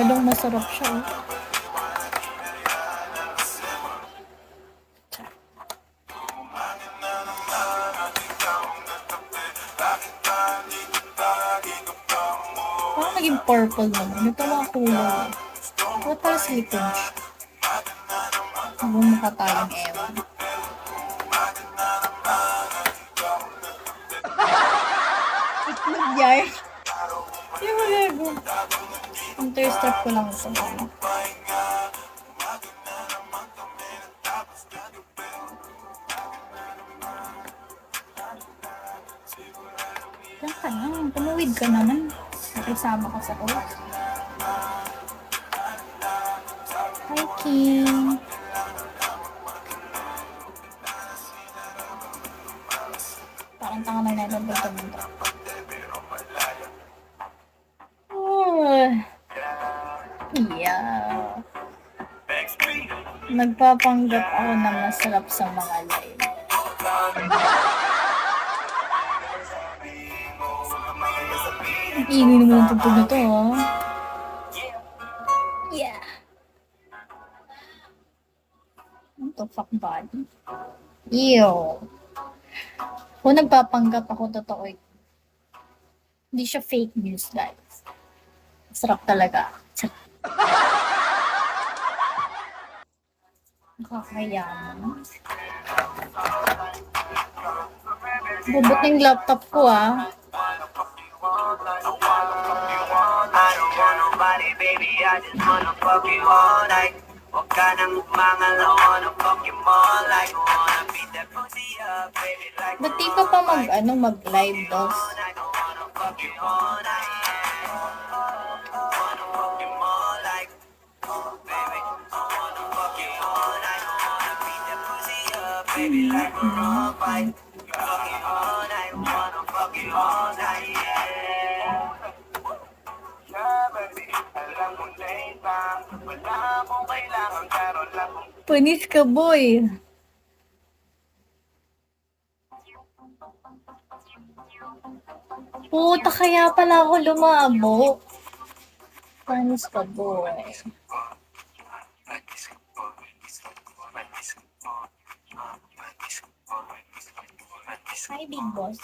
Masyadong masarap siya. Parang naging purple naman. Ito mga kulay. Ito para silicone siya. Mukha tayong ewan. Itlog yan. Hindi mo gago. Ang thirst trap ko lang ito. Diyan ka na. Tumuwid ka naman. Nakisama ka sa ulo. Hi, King. Parang tanga na nalabag ka nito. Yeah. Nagpapanggap ako na masarap sa mga live. Ang ingay naman ang tugtog na to, ha? Yeah. What the fuck, body? Ew. Kung nagpapanggap ako, totoo. Hindi siya fake news, guys. Sarap talaga. Nakakaya mo. Bubot ng laptop ko, ah. Ba't di ka pa mag-live, dos? Panis ka, boy. Puta, kaya pala ako lumabo. Panis ka, boy. Hi, big boss.